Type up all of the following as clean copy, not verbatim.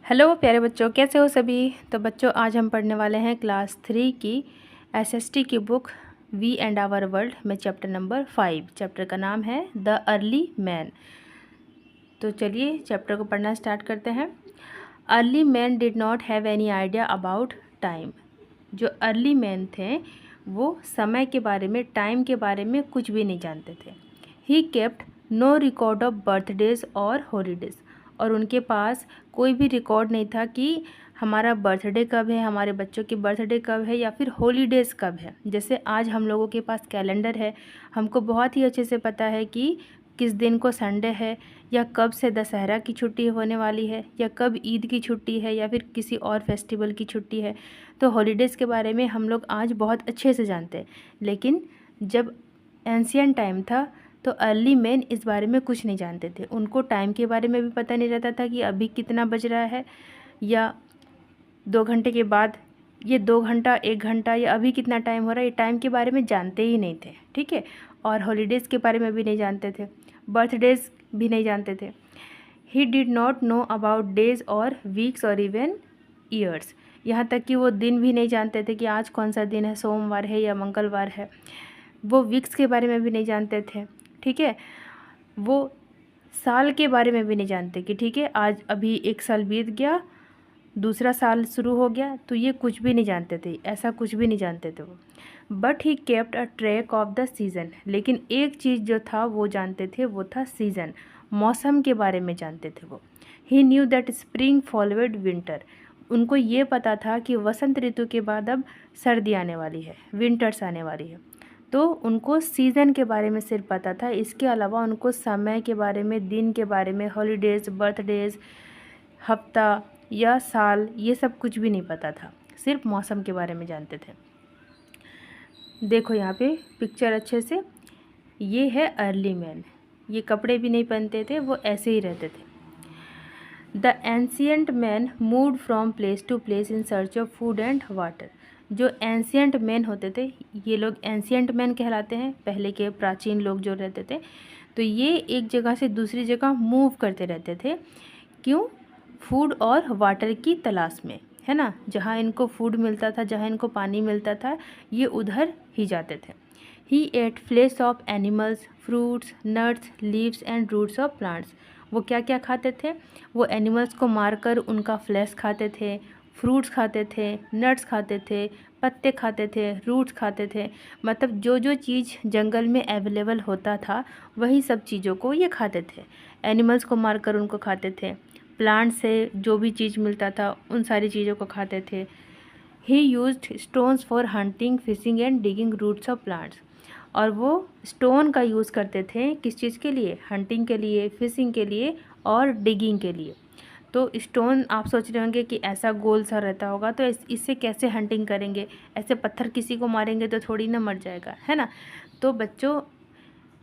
Hello प्यारे बच्चों, कैसे हो सभी। तो बच्चों, आज हम पढ़ने वाले हैं क्लास 3 की एसएसटी की book we and our world में चैप्टर नंबर 5। चैप्टर का नाम है द अर्ली मैन। तो चलिए चैप्टर को पढ़ना स्टार्ट करते हैं। Early man did not have any idea about time. जो अर्ली मैन थे वो समय के बारे में, टाइम के बारे में कुछ भी नहीं जानते थे। He kept no record of birthdays और हॉलीडेज। और उनके पास कोई भी रिकॉर्ड नहीं था कि हमारा बर्थडे कब है, हमारे बच्चों की बर्थडे कब है, या फिर हॉलीडेज़ कब है। जैसे आज हम लोगों के पास कैलेंडर है, हमको बहुत ही अच्छे से पता है कि किस दिन को संडे है, या कब से दशहरा की छुट्टी होने वाली है, या कब ईद की छुट्टी है, या फिर किसी और फेस्टिवल की छुट्टी है। तो हॉलीडेज़ के बारे में हम लोग आज बहुत अच्छे से जानते हैं। लेकिन जब एंशियंट टाइम था तो अर्ली मैन इस बारे में कुछ नहीं जानते थे। उनको टाइम के बारे में भी पता नहीं रहता था कि अभी कितना बज रहा है, या 2 घंटे के बाद ये 2 घंटा, 1 घंटा, या अभी कितना टाइम हो रहा है, ये टाइम के बारे में जानते ही नहीं थे। ठीक है। और हॉलीडेज़ के बारे में भी नहीं जानते थे, बर्थडेज़ भी नहीं जानते थे। ही did not know about days और वीक्स और इवन ईयर्स। यहाँ तक कि वो दिन भी नहीं जानते थे कि आज कौन सा दिन है, सोमवार है या मंगलवार है। वो वीक्स के बारे में भी नहीं जानते थे। ठीक है। वो साल के बारे में भी नहीं जानते कि ठीक है आज अभी एक साल बीत गया, दूसरा साल शुरू हो गया, तो ये कुछ भी नहीं जानते थे, ऐसा कुछ भी नहीं जानते थे वो। But he kept a track of the season. लेकिन एक चीज़ जो था वो जानते थे, वो था सीज़न, मौसम के बारे में जानते थे वो। ही न्यू दैट स्प्रिंग फॉलोवेड विंटर। उनको ये पता था कि वसंत ऋतु के बाद अब सर्दी आने वाली है, विंटर्स आने वाली है। तो उनको सीज़न के बारे में सिर्फ पता था। इसके अलावा उनको समय के बारे में, दिन के बारे में, हॉलीडेज़, बर्थडेज़, हफ्ता या साल, ये सब कुछ भी नहीं पता था। सिर्फ मौसम के बारे में जानते थे। देखो यहाँ पे पिक्चर अच्छे से, ये है अर्ली मैन। ये कपड़े भी नहीं पहनते थे, वो ऐसे ही रहते थे। The ancient man moved from place to place in search of food and water. जो एंशियंट मैन होते थे, ये लोग एंशियंट मैन कहलाते हैं, पहले के प्राचीन लोग जो रहते थे। तो ये एक जगह से दूसरी जगह मूव करते रहते थे। क्यों? फूड और वाटर की तलाश में, है ना। जहाँ इनको फूड मिलता था, जहाँ इनको पानी मिलता था, ये उधर ही जाते थे। He ate flesh of animals, fruits, nuts, leaves and roots of plants. वो क्या क्या खाते थे? वो एनिमल्स को मारकर उनका फ्लैश खाते थे, फ्रूट्स खाते थे, नट्स खाते थे, पत्ते खाते थे, रूट्स खाते थे। मतलब जो जो चीज़ जंगल में अवेलेबल होता था वही सब चीज़ों को ये खाते थे। एनिमल्स को मारकर उनको खाते थे, प्लांट से जो भी चीज़ मिलता था उन सारी चीज़ों को खाते थे। He used stones for hunting, fishing and digging roots of plants. और वो स्टोन का यूज़ करते थे किस चीज़ के लिए? हंटिंग के लिए, फिशिंग के लिए और डिगिंग के लिए। तो स्टोन आप सोच रहे होंगे कि ऐसा गोल सा रहता होगा, तो इससे कैसे हंटिंग करेंगे? ऐसे पत्थर किसी को मारेंगे तो थोड़ी ना मर जाएगा, है ना। तो बच्चों,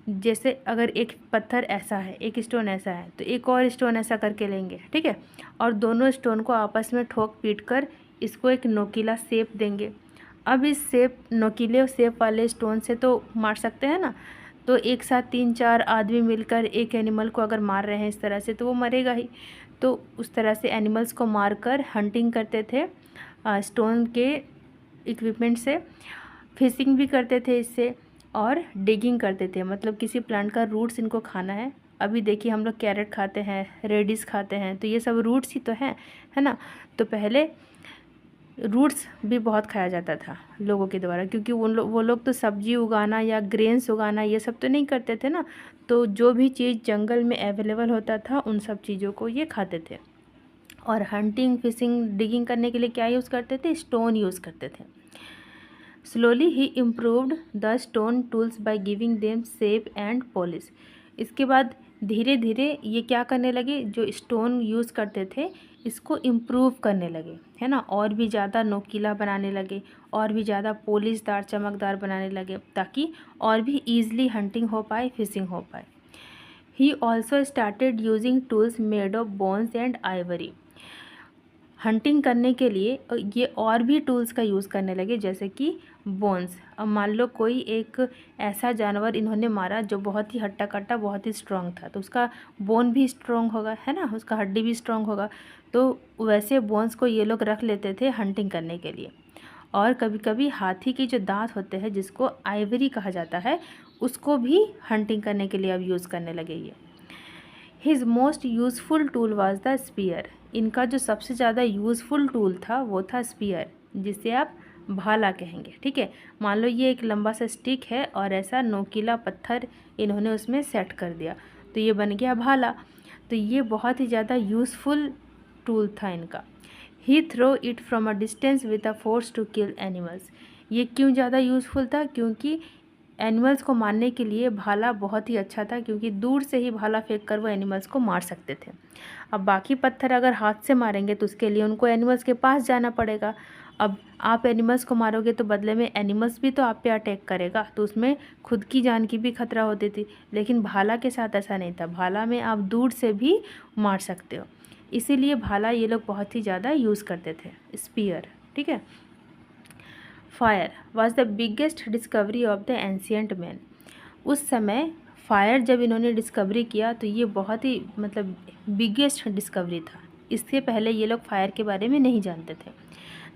जैसे अगर एक पत्थर ऐसा है, एक स्टोन ऐसा है, तो एक और स्टोन ऐसा करके लेंगे, ठीक है, और दोनों स्टोन को आपस में ठोक पीट कर इसको एक नोकीला शेप देंगे। अब इस शेप, नोकीले शेप वाले स्टोन से तो मार सकते हैं ना। तो एक साथ 3-4 आदमी मिलकर एक एनिमल को अगर मार रहे हैं इस तरह से, तो वो मरेगा ही। तो उस तरह से एनिमल्स को मारकर हंटिंग करते थे स्टोन के इक्विपमेंट से, फिशिंग भी करते थे इससे, और डिगिंग करते थे। मतलब किसी प्लांट का रूट्स इनको खाना है। अभी देखिए हम लोग कैरेट खाते हैं, रेडिश खाते हैं, तो ये सब रूट्स ही तो हैं, है ना। तो पहले रूट्स भी बहुत खाया जाता था लोगों के द्वारा, क्योंकि वो लोग तो सब्जी उगाना या ग्रेन्स उगाना ये सब तो नहीं करते थे ना। तो जो भी चीज़ जंगल में अवेलेबल होता था उन सब चीज़ों को ये खाते थे। और हंटिंग, फिशिंग, डिगिंग करने के लिए क्या यूज़ करते थे? स्टोन यूज़ करते थे। Slowly he improved the stone tools by giving them shape and polish. इसके बाद धीरे धीरे ये क्या करने लगे, जो स्टोन यूज़ करते थे इसको इम्प्रूव करने लगे, है ना। और भी ज़्यादा नोकीला बनाने लगे, और भी ज़्यादा पॉलिशदार, चमकदार बनाने लगे, ताकि और भी ईजिली हंटिंग हो पाए, फिशिंग हो पाए। He also started using tools made of bones and Ivory. Hunting करने के लिए ये और भी टूल्स का यूज़ करने लगे, जैसे कि बोन्स। अब मान लो कोई एक ऐसा जानवर इन्होंने मारा जो बहुत ही हट्टा कट्टा, बहुत ही स्ट्रॉन्ग था, तो उसका बोन भी स्ट्रॉन्ग होगा, है ना, उसका हड्डी भी स्ट्रॉन्ग होगा। तो वैसे बोन्स को ये लोग रख लेते थे हंटिंग करने के लिए। और कभी कभी हाथी के जो दांत होते हैं, जिसको आइवरी कहा जाता है, उसको भी हंटिंग करने के लिए अब यूज़ करने लगे ये। His most useful tool was the spear. इनका जो सबसे ज़्यादा यूज़फुल टूल था वो था स्पीयर, जिसे आप भाला कहेंगे। ठीक है, मान लो ये एक लंबा सा स्टिक है और ऐसा नोकीला पत्थर इन्होंने उसमें सेट कर दिया, तो ये बन गया भाला। तो ये बहुत ही ज़्यादा यूज़फुल टूल था इनका। He throw it from a distance with a force to kill animals. ये क्यों ज़्यादा यूज़फुल था? क्योंकि एनिमल्स को मारने के लिए भाला बहुत ही अच्छा था, क्योंकि दूर से ही भाला फेंक कर वो एनिमल्स को मार सकते थे। अब बाकी पत्थर अगर हाथ से मारेंगे तो उसके लिए उनको एनिमल्स के पास जाना पड़ेगा। अब आप एनिमल्स को मारोगे तो बदले में एनिमल्स भी तो आप पे अटैक करेगा, तो उसमें खुद की जान की भी खतरा होती थी। लेकिन भाला के साथ ऐसा नहीं था, भाला में आप दूर से भी मार सकते हो। इसीलिए भाला ये लोग बहुत ही ज़्यादा यूज़ करते थे, स्पीयर। ठीक है। Fire was the biggest discovery of the ancient man. उस समय फायर जब इन्होंने डिस्कवरी किया तो ये बहुत ही बिगेस्ट डिस्कवरी था। इससे पहले ये लोग फायर के बारे में नहीं जानते थे।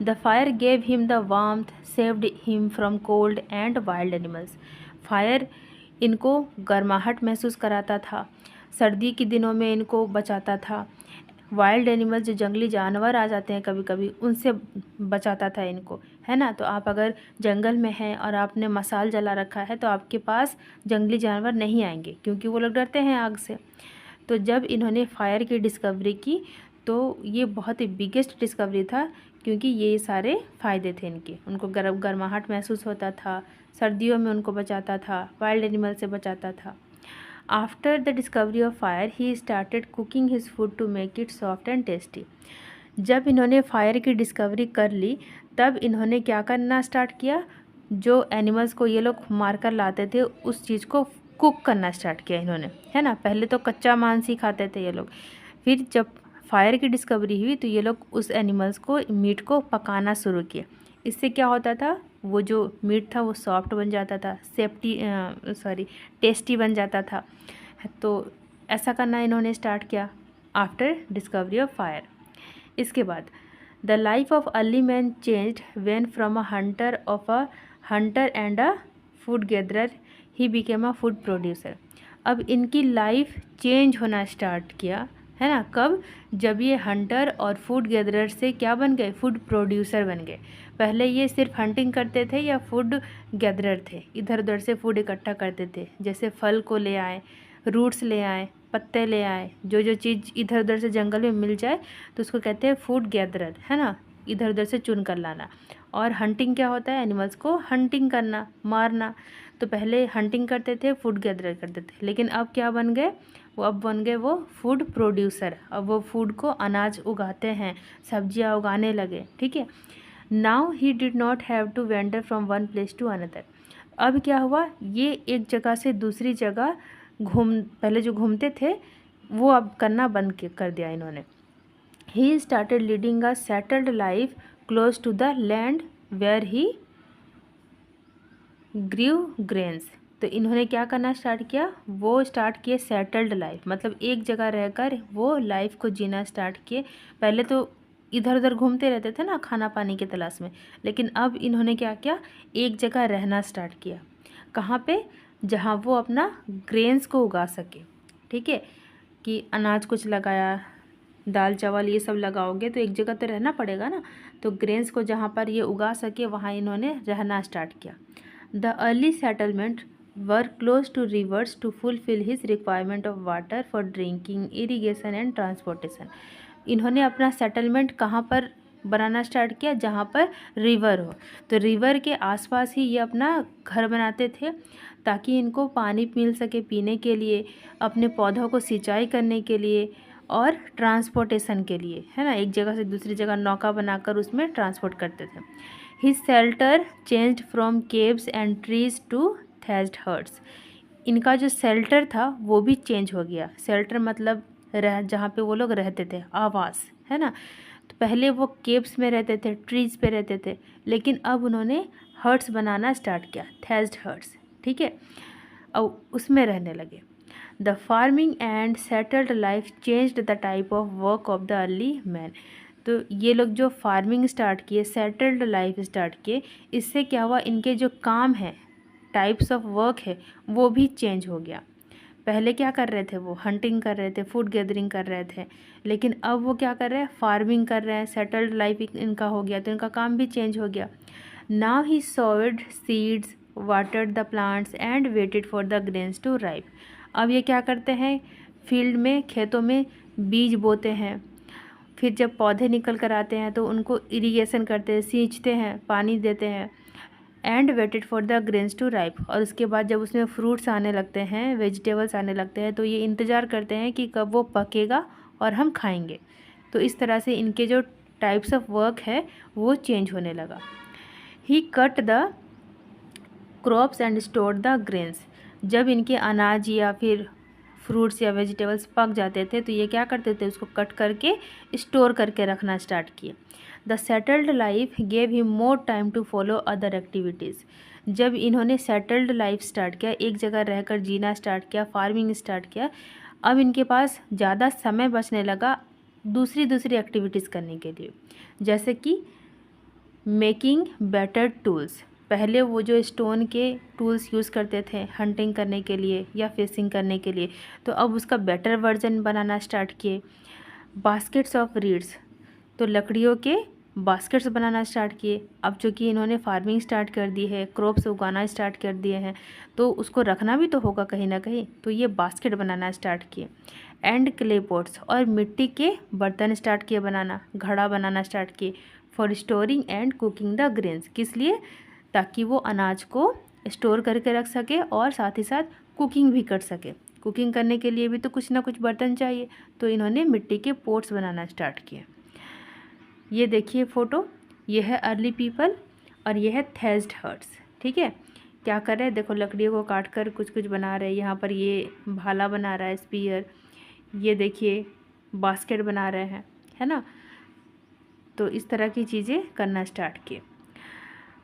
The fire gave him the warmth, saved him from cold and wild animals. Fire इनको गर्माहट महसूस कराता था, सर्दी के दिनों में इनको बचाता था, वाइल्ड एनिमल्स जो जंगली जानवर आ जाते हैं कभी कभी, उनसे बचाता था इनको, है ना। तो आप अगर जंगल में हैं और आपने मसाल जला रखा है तो आपके पास जंगली जानवर नहीं आएंगे, क्योंकि वो लोग डरते हैं आग से। तो जब इन्होंने फायर की डिस्कवरी की तो ये बहुत ही बिगेस्ट डिस्कवरी था, क्योंकि ये सारे फ़ायदे थे इनके। उनको गर्माहट महसूस होता था, सर्दियों में उनको बचाता था, वाइल्ड एनिमल से बचाता था। After the discovery of fire he started cooking his food to make it soft and tasty. जब इन्होंने फायर की डिस्कवरी कर ली तब इन्होंने क्या करना स्टार्ट किया, जो एनिमल्स को ये लोग मार कर लाते थे उस चीज़ को कुक करना स्टार्ट किया इन्होंने, है ना। पहले तो कच्चा मांस ही खाते थे ये लोग, फिर जब फायर की डिस्कवरी हुई तो ये लोग उस एनिमल्स को, मीट को पकाना शुरू किया। इससे क्या होता था, वो जो मीट था वो सॉफ्ट बन जाता था, टेस्टी बन जाता था। तो ऐसा करना इन्होंने स्टार्ट किया आफ्टर डिस्कवरी ऑफ फायर। इसके बाद the life of early man changed when from a Hunter and a food gatherer he became a food producer. अब इनकी लाइफ चेंज होना स्टार्ट किया, है ना। कब? जब ये हंटर और फूड गैदरर से क्या बन गए, फूड प्रोड्यूसर बन गए। पहले ये सिर्फ हंटिंग करते थे या फूड गैदरर थे, इधर उधर से फूड इकट्ठा करते थे, जैसे फल को ले आए, रूट्स ले आए, पत्ते ले आए, जो चीज़ इधर उधर से जंगल में मिल जाए तो उसको कहते हैं फूड गैदरर, है ना, इधर उधर से चुन कर लाना। और हंटिंग क्या होता है, एनिमल्स को हंटिंग करना, मारना। तो पहले हंटिंग करते थे, फूड गैदरर करते थे, लेकिन अब क्या बन गए, अब बन गए वो फूड प्रोड्यूसर। अब वो फूड को, अनाज उगाते हैं, सब्जियां उगाने लगे। ठीक है। Now he did not have to wander from one place to another. अब क्या हुआ, ये एक जगह से दूसरी जगह पहले जो घूमते थे वो अब करना बंद कर दिया इन्होंने। He started leading a settled life close to the land where he grew grains. तो इन्होंने क्या करना स्टार्ट किया, वो स्टार्ट किए सेटल्ड लाइफ, मतलब एक जगह रहकर वो लाइफ को जीना स्टार्ट किए। पहले तो इधर उधर घूमते रहते थे ना खाना पानी की तलाश में, लेकिन अब इन्होंने क्या किया, एक जगह रहना स्टार्ट किया। कहाँ पे? जहाँ वो अपना ग्रेन्स को उगा सके। ठीक है, कि अनाज कुछ लगाया, दाल चावल ये सब लगाओगे तो एक जगह तो रहना पड़ेगा ना, तो ग्रेन्स को जहाँ पर ये उगा सके वहाँ इन्होंने रहना स्टार्ट किया। The early settlement were close to rivers to fulfil his requirement of water for drinking, irrigation and transportation. इन्होंने अपना सेटलमेंट कहाँ पर बनाना स्टार्ट किया, जहाँ पर रिवर हो। तो रिवर के आसपास ही ये अपना घर बनाते थे, ताकि इनको पानी मिल सके पीने के लिए, अपने पौधों को सिंचाई करने के लिए और ट्रांसपोर्टेशन के लिए, है ना। एक जगह से दूसरी जगह नौका बनाकर उसमें ट्रांसपोर्ट करते थे। His shelter changed from caves and trees to thatched huts. इनका जो शेल्टर था वो भी चेंज हो गया। शेल्टर मतलब जहाँ पे वो लोग रहते थे, आवास, है ना। तो पहले वो केव्स में रहते थे, ट्रीज पे रहते थे, लेकिन अब उन्होंने हर्ट्स बनाना स्टार्ट किया, थैज्ड हर्ट्स, ठीक है, और उसमें रहने लगे। The farming and settled life changed the type of work of the early man. तो ये लोग जो फार्मिंग स्टार्ट किए, सेटल्ड लाइफ स्टार्ट किए, इससे क्या हुआ, इनके जो काम है, टाइप्स ऑफ वर्क है, वो भी चेंज हो गया। पहले क्या कर रहे थे, वो हंटिंग कर रहे थे, फूड गैदरिंग कर रहे थे, लेकिन अब वो क्या कर रहे हैं, फार्मिंग कर रहे हैं, सेटल्ड लाइफ इनका हो गया, तो इनका काम भी चेंज हो गया। Now he sowed seeds, watered the plants and waited for the grains to ripe. अब ये क्या करते हैं, फील्ड में, खेतों में बीज बोते हैं, फिर जब पौधे निकल कर आते हैं तो उनको इरिगेशन करते हैं, सींचते हैं, पानी देते हैं, and waited for the grains to ripe. और उसके बाद जब उसमें फ्रूट्स आने लगते हैं, वेजिटेबल्स आने लगते हैं, तो ये इंतज़ार करते हैं कि कब वो पकेगा और हम खाएंगे। तो इस तरह से इनके जो टाइप्स ऑफ वर्क है वो चेंज होने लगा। He cut the crops and store the grains. जब इनके अनाज या फिर फ्रूट्स या वेजिटेबल्स पक जाते थे तो ये क्या करते थे, उसको कट करके स्टोर करके रखना स्टार्ट किए। The settled life gave him more time to follow other activities. जब इन्होंने सेटल्ड लाइफ स्टार्ट किया, एक जगह रहकर जीना स्टार्ट किया, फार्मिंग स्टार्ट किया, अब इनके पास ज़्यादा समय बचने लगा दूसरी एक्टिविटीज़ करने के लिए, जैसे कि मेकिंग बेटर टूल्स। पहले वो जो स्टोन के टूल्स यूज़ करते थे हंटिंग करने के लिए या फिशिंग करने के लिए, तो अब उसका बेटर वर्जन बनाना स्टार्ट किए। बास्केट्स ऑफ रीड्स, तो लकड़ियों के बास्केट्स बनाना स्टार्ट किए। अब चूँकि इन्होंने फार्मिंग स्टार्ट कर दी है, क्रॉप्स उगाना स्टार्ट कर दिए हैं, तो उसको रखना भी तो होगा कहीं ना कहीं, तो ये बास्केट बनाना स्टार्ट किए। एंड क्ले पॉट्स, और मिट्टी के बर्तन स्टार्ट किए बनाना, घड़ा बनाना स्टार्ट किए। For storing and cooking the grains, किस लिए, ताकि वो अनाज को स्टोर करके रख सके और साथ ही साथ कुकिंग भी कर सके। कुकिंग करने के लिए भी तो कुछ ना कुछ बर्तन चाहिए, तो इन्होंने मिट्टी के पोट्स बनाना स्टार्ट किए। ये देखिए फ़ोटो, ये है अर्ली पीपल और ये है थैज्ड हर्ट्स, ठीक है। क्या कर रहे हैं, देखो लकड़ियों को काट कर कुछ कुछ बना रहे हैं। यहाँ पर ये भाला बना रहा है, स्पीयर, ये देखिए बास्केट बना रहे हैं, है ना। तो इस तरह की चीज़ें करना स्टार्ट किए।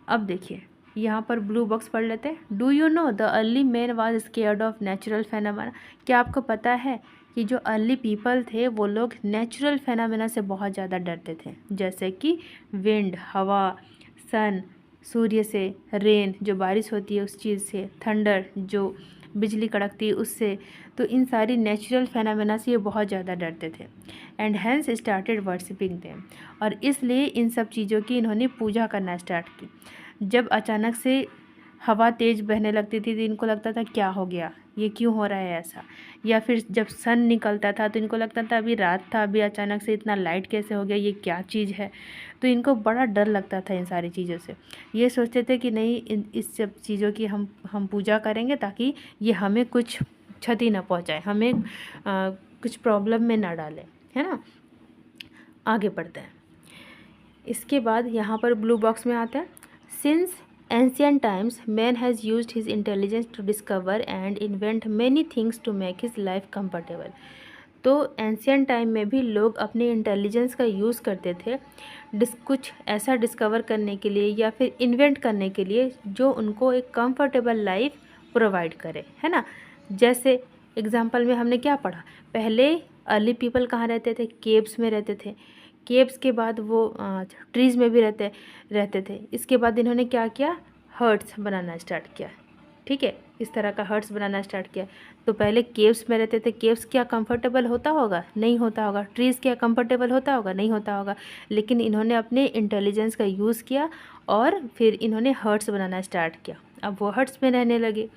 अब देखिए यहाँ पर ब्लू बॉक्स पढ़ लेते हैं। Do you know the early man was scared of natural phenomena. क्या आपको पता है कि जो अर्ली पीपल थे वो लोग नेचुरल फेनामेना से बहुत ज़्यादा डरते थे, जैसे कि विंड, हवा, सन, सूर्य से, रेन जो बारिश होती है उस चीज़ से, थंडर जो बिजली कड़कती है उससे। तो इन सारी नेचुरल फेनामेना से ये बहुत ज़्यादा डरते थे। And hence started worshipping them, और इसलिए इन सब चीज़ों की इन्होंने पूजा करना स्टार्ट की। जब अचानक से हवा तेज़ बहने लगती थी तो इनको लगता था क्या हो गया, ये क्यों हो रहा है ऐसा, या फिर जब सन निकलता था तो इनको लगता था अभी रात था, अभी अचानक से इतना लाइट कैसे हो गया, ये क्या चीज़ है। तो इनको बड़ा डर लगता था इन सारी चीज़ों से। ये सोचते थे कि नहीं, इस सब चीज़ों की हम पूजा करेंगे ताकि ये हमें कुछ क्षति ना पहुँचाए, हमें कुछ प्रॉब्लम में ना डाले, है ना। आगे बढ़ते हैं। इसके बाद यहाँ पर ब्लू बॉक्स में आता है, since ancient times man has used his intelligence to discover and invent many things to make his life comfortable। तो एंशियंट टाइम में भी लोग अपने इंटेलिजेंस का यूज़ करते थे कुछ ऐसा डिस्कवर करने के लिए या फिर इन्वेंट करने के लिए जो उनको एक कंफर्टेबल लाइफ प्रोवाइड करे, है ना। जैसे एग्जांपल में हमने क्या पढ़ा, पहले अर्ली पीपल कहाँ रहते थे, केव्स में रहते थे। केव्स के बाद वो ट्रीज़ में भी रहते थे। इसके बाद इन्होंने क्या किया, हर्ट्स बनाना स्टार्ट किया, ठीक है, इस तरह का हर्ट्स बनाना स्टार्ट किया। तो पहले केव्स में रहते थे, केव्स क्या कंफर्टेबल होता होगा, नहीं होता होगा। ट्रीज़ क्या कंफर्टेबल होता होगा, नहीं होता होगा। लेकिन इन्होंने अपने इंटेलिजेंस का यूज़ किया और फिर इन्होंने हर्ट्स बनाना स्टार्ट किया। अब वो हर्ट्स में रहने लगे।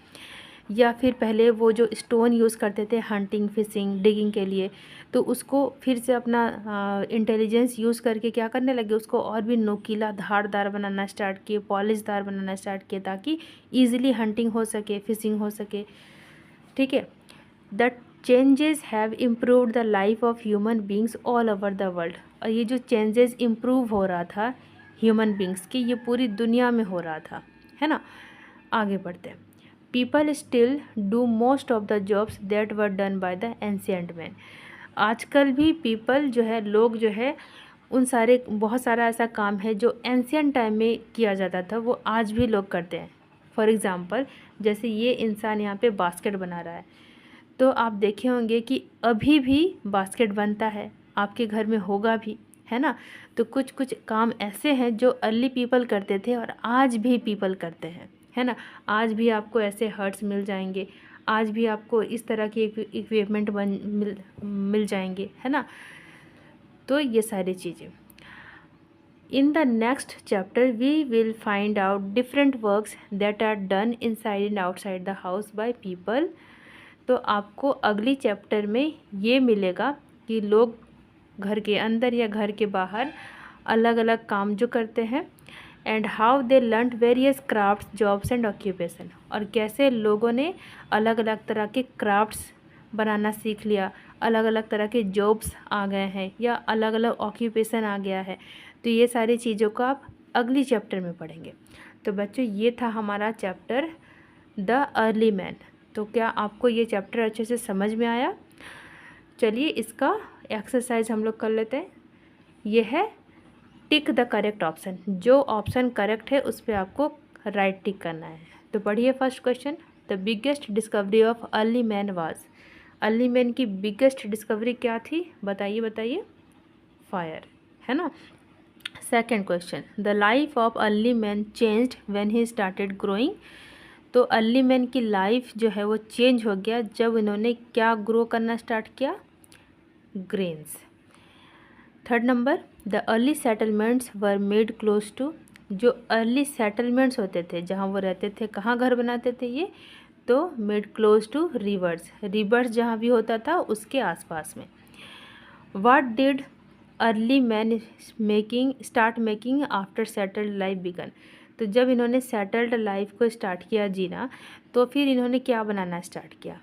या फिर पहले वो जो स्टोन यूज़ करते थे हंटिंग, फिशिंग, डिगिंग के लिए, तो उसको फिर से अपना इंटेलिजेंस यूज़ करके क्या करने लगे, उसको और भी नोकीला, धारदार बनाना स्टार्ट किए, पॉलिशदार बनाना स्टार्ट किए, ताकि ईजिली हंटिंग हो सके, फिशिंग हो सके, ठीक है। The changes have improved the life of human beings all over the world. और ये जो चेंजेस इम्प्रूव हो रहा था ह्यूमन बींग्स की, ये पूरी दुनिया में हो रहा था, है ना। आगे बढ़ते हैं। People still do most of the jobs that were done by the ancient man. आजकल भी पीपल जो है, लोग जो है, बहुत सारा ऐसा काम है जो एंशियंट टाइम में किया जाता था, वो आज भी लोग करते हैं। फॉर एग्ज़ाम्पल, जैसे ये इंसान यहाँ पे बास्केट बना रहा है, तो आप देखे होंगे कि अभी भी बास्केट बनता है, आपके घर में होगा भी, है ना। तो कुछ कुछ काम ऐसे हैं जो अर्ली पीपल करते थे और आज भी पीपल करते हैं, है ना। आज भी आपको ऐसे हर्ट्स मिल जाएंगे, आज भी आपको इस तरह के इक्विपमेंट मिल जाएंगे, है ना। तो ये सारी चीज़ें in the next chapter we will find out different works that are done inside and outside the house by people। तो आपको अगली चैप्टर में ये मिलेगा कि लोग घर के अंदर या घर के बाहर अलग अलग काम जो करते हैं, and how they learn various crafts jobs and occupation, और कैसे लोगों ने अलग अलग तरह के क्राफ्ट्स बनाना सीख लिया, अलग अलग तरह के जॉब्स आ गए हैं या अलग अलग ऑक्यूपेशन आ गया है। तो ये सारी चीज़ों को आप अगली चैप्टर में पढ़ेंगे। तो बच्चों, ये था हमारा चैप्टर द अर्ली मैन। तो क्या आपको ये चैप्टर अच्छे से समझ में आया? चलिए इसका एक्सरसाइज हम लोग कर लेते हैं। ये है टिक द करेक्ट ऑप्शन, जो ऑप्शन करेक्ट है उस पर आपको राइट टिक करना है। तो पढ़िए first question, the biggest discovery of early man was. Early man की बिगेस्ट डिस्कवरी क्या थी? बताइए बताइए। फायर, है ना। Second question, the life of early man changed when he started growing. तो अर्ली मैन की लाइफ जो है वो चेंज हो गया जब इन्होंने क्या ग्रो करना स्टार्ट किया? Grains. Third number, the early settlements were made close to. जो अर्ली सेटलमेंट्स होते थे, जहाँ वो रहते थे, कहाँ घर बनाते थे ये? तो made close to rivers, rivers जहाँ भी होता था उसके आसपास में। What did early man start making after settled life began. तो जब इन्होंने सेटल्ड लाइफ को स्टार्ट किया जीना, तो फिर इन्होंने क्या बनाना स्टार्ट किया?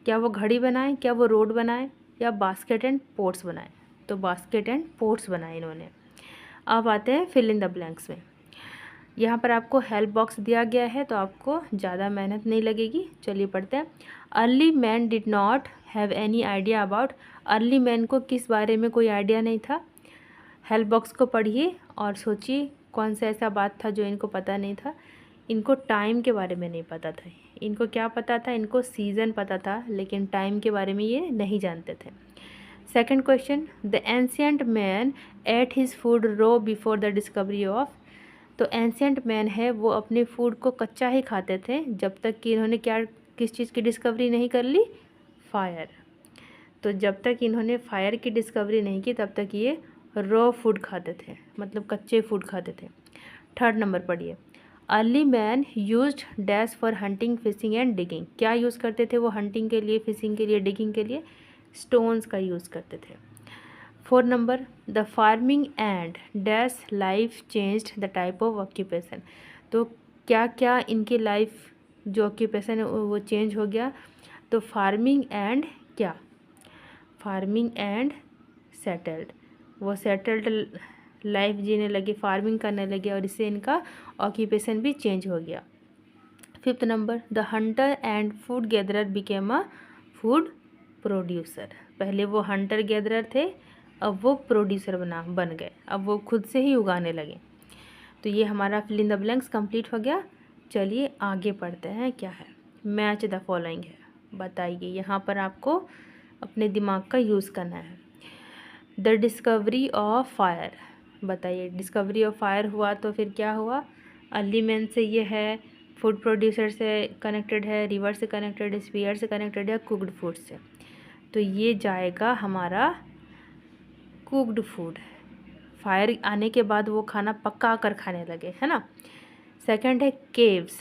क्या वो घड़ी बनाए, क्या वो रोड बनाए, या बास्केट एंड पोट्स बनाए? तो बास्केट एंड पोट्स बनाए इन्होंने। अब आते हैं फिल इन द ब्लैंक्स में। यहाँ पर आपको हेल्प बॉक्स दिया गया है, तो आपको ज़्यादा मेहनत नहीं लगेगी। चलिए पढ़ते हैं। Early man did not have any idea about. Early man को किस बारे में कोई आइडिया नहीं था? हेल्प बॉक्स को पढ़िए और सोचिए कौन सा ऐसा बात था जो इनको पता नहीं था। इनको टाइम के बारे में नहीं पता था। इनको क्या पता था? इनको सीज़न पता था, लेकिन टाइम के बारे में ये नहीं जानते थे। Second question, the ancient man ate his food raw before the discovery of. तो एंशियंट मैन है वो अपने फूड को कच्चा ही खाते थे जब तक कि इन्होंने किस चीज़ की डिस्कवरी नहीं कर ली? फायर। तो जब तक इन्होंने फायर की डिस्कवरी नहीं की तब तक ये रॉ फूड खाते थे, मतलब कच्चे फूड खाते थे। थर्ड नंबर पढ़िए, early man used dash for hunting, fishing and digging. क्या यूज़ करते थे वो हंटिंग के लिए, फिशिंग के लिए, डिगिंग के लिए? स्टोन्स का यूज़ करते थे। Four number, the farming and dash life changed the type of occupation. तो क्या क्या इनकी लाइफ जो ऑक्यूपेशन है वो चेंज हो गया? तो फार्मिंग एंड क्या? Farming and settled. वो सेटल्ड लाइफ जीने लगे, फार्मिंग करने लगे, और इससे इनका ऑक्यूपेशन भी चेंज हो गया। Fifth number, the Hunter and food gatherer became a food producer. पहले वो हंटर गैदरर थे, अब वो प्रोड्यूसर बन गए, अब वो खुद से ही उगाने लगे। तो ये हमारा fill in the blanks complete हो गया। चलिए आगे पढ़ते हैं क्या है। मैच द फॉलोइंग है, बताइए। यहाँ पर आपको अपने दिमाग का यूज़ करना है। द डिस्कवरी ऑफ फायर, बताइए। डिस्कवरी ऑफ फायर हुआ तो फिर क्या हुआ? अर्ली मैन से ये है, फूड प्रोड्यूसर से कनेक्टेड है, रिवर से कनेक्टेड है, स्पीयर से कनेक्टेड है, कुकड फूड से। तो ये जाएगा हमारा कुकड फूड। फायर आने के बाद वो खाना पका कर खाने लगे, है ना। सेकंड है केव्स।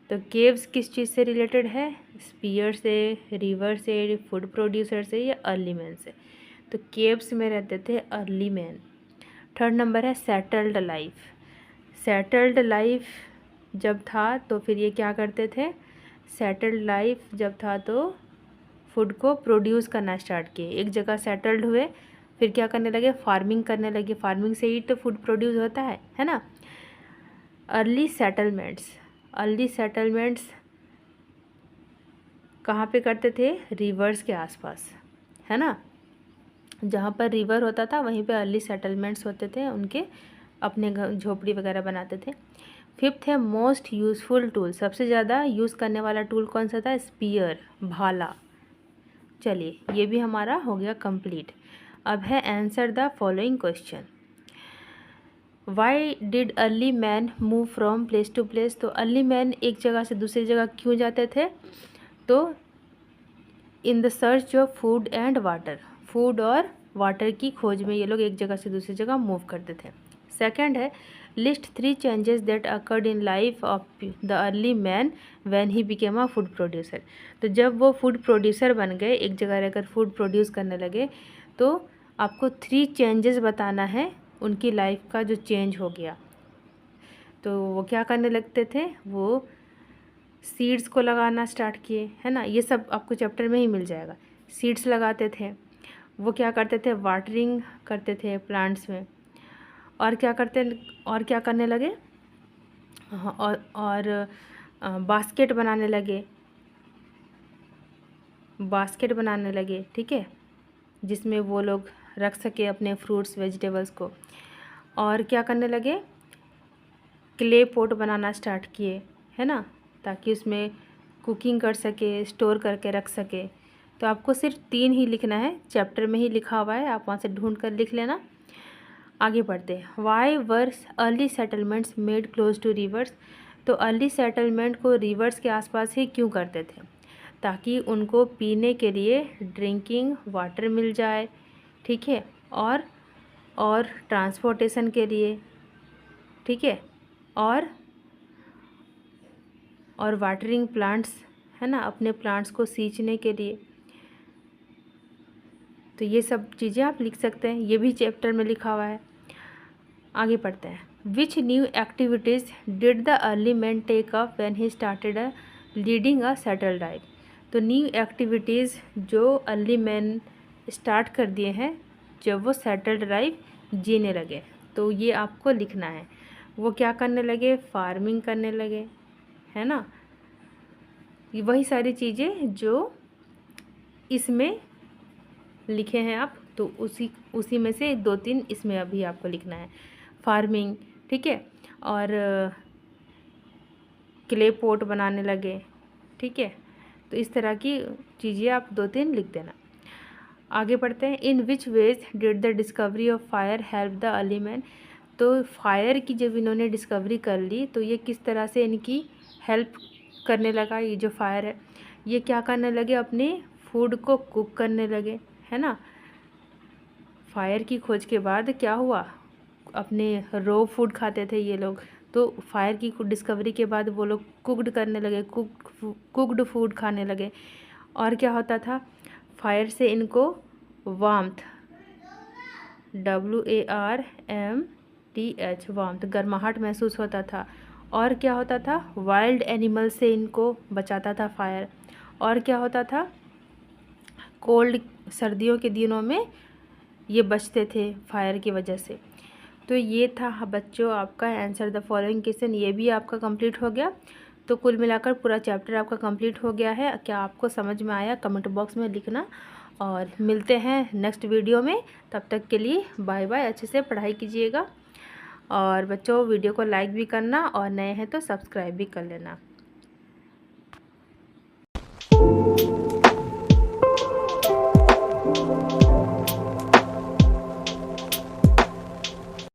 तो केव्स किस चीज़ से रिलेटेड है? स्पीयर से, रिवर से, फूड प्रोड्यूसर से, या अर्ली मैन से? तो केव्स में रहते थे अर्ली मैन। थर्ड नंबर है सेटल्ड लाइफ। सेटल्ड लाइफ जब था तो फिर ये क्या करते थे? सेटल्ड लाइफ जब था तो फूड को प्रोड्यूस करना स्टार्ट किए, एक जगह सेटल्ड हुए, फिर क्या करने लगे? फार्मिंग करने लगे। फार्मिंग से ही तो फूड प्रोड्यूस होता है ना। अर्ली सेटलमेंट्स, अर्ली सेटलमेंट्स कहाँ पे करते थे? रिवर्स के आसपास, है ना। जहाँ पर रिवर होता था वहीं पे अर्ली सेटलमेंट्स होते थे, उनके अपने घर झोपड़ी वगैरह बनाते थे। फिफ्थ है मोस्ट यूज़फुल टूल, सबसे ज़्यादा यूज़ करने वाला टूल कौन सा था? स्पीयर, भाला। चलिए ये भी हमारा हो गया कंप्लीट। अब है answer the following question. Why did early man move from place to place, तो अर्ली मैन एक जगह से दूसरी जगह क्यों जाते थे? तो in the search of food and water, food और वाटर की खोज में ये लोग एक जगह से दूसरी जगह मूव करते थे। सेकंड है list 3 changes that occurred in life of the early man when he became a food producer, तो जब वो फूड प्रोड्यूसर बन गए, एक जगह रहकर फूड प्रोड्यूस करने लगे, तो आपको 3 चेंजेस बताना है उनकी लाइफ का जो चेंज हो गया। तो वो क्या करने लगते थे? वो सीड्स को लगाना स्टार्ट किए, है ना, ये सब आपको चैप्टर में ही मिल जाएगा। सीड्स लगाते थे, वो क्या करते थे? वाटरिंग करते थे प्लांट्स में, और क्या करने लगे? हाँ, और बास्केट बनाने लगे, ठीक है, जिसमें वो लोग रख सके अपने फ्रूट्स वेजिटेबल्स को। और क्या करने लगे? क्ले पॉट बनाना स्टार्ट किए, है ना, ताकि उसमें कुकिंग कर सके, स्टोर करके रख सके। तो आपको सिर्फ 3 ही लिखना है, चैप्टर में ही लिखा हुआ है, आप वहाँ से ढूंढ कर लिख लेना। आगे बढ़ते हैं। Why were early settlements made close to rivers, तो अर्ली सेटलमेंट को रिवर्स के आसपास ही क्यों करते थे? ताकि उनको पीने के लिए ड्रिंकिंग वाटर मिल जाए, ठीक है, और ट्रांसपोर्टेशन के लिए, ठीक है, और वाटरिंग प्लांट्स, है ना, अपने प्लांट्स को सींचने के लिए। तो ये सब चीज़ें आप लिख सकते हैं, ये भी चैप्टर में लिखा हुआ है। आगे पढ़ते हैं। Which new activities did the early man take up when he started leading a settle life, तो न्यू एक्टिविटीज़ जो अर्ली मैन स्टार्ट कर दिए हैं जब वो सेटल्ड लाइफ जीने लगे, तो ये आपको लिखना है। वो क्या करने लगे? फार्मिंग करने लगे, है ना, ये वही सारी चीज़ें जो इसमें लिखे हैं आप, तो उसी में से 2-3 इसमें अभी आपको लिखना है। फार्मिंग, ठीक है, और क्ले पॉट बनाने लगे, ठीक है, तो इस तरह की चीज़ें आप 2-3 लिख देना। आगे बढ़ते हैं। In which ways did the discovery of fire help the early man, तो फायर की जब इन्होंने डिस्कवरी कर ली तो ये किस तरह से इनकी हेल्प करने लगा? ये जो फायर है ये क्या करने लगे? अपने फूड को कुक करने लगे, है ना। फायर की खोज के बाद क्या हुआ? अपने रो फूड खाते थे ये लोग, तो फायर की डिस्कवरी के बाद वो लोग कुक्ड करने लगे, कुक्ड फूड खाने लगे। और क्या होता था? फायर से इनको वार्मथ, WARMTH, वार्मथ, गर्माहट महसूस होता था। और क्या होता था? वाइल्ड एनिमल से इनको बचाता था फायर। और क्या होता था? कोल्ड, सर्दियों के दिनों में ये बचते थे फायर की वजह से। तो ये था बच्चों आपका आंसर द फॉलोइंग क्वेश्चन, ये भी आपका कंप्लीट हो गया। तो कुल मिलाकर पूरा चैप्टर आपका कंप्लीट हो गया है। क्या आपको समझ में आया? कमेंट बॉक्स में लिखना, और मिलते हैं नेक्स्ट वीडियो में। तब तक के लिए बाय बाय, अच्छे से पढ़ाई कीजिएगा। और बच्चों वीडियो को लाइक भी करना, और नए हैं तो सब्सक्राइब भी कर लेना।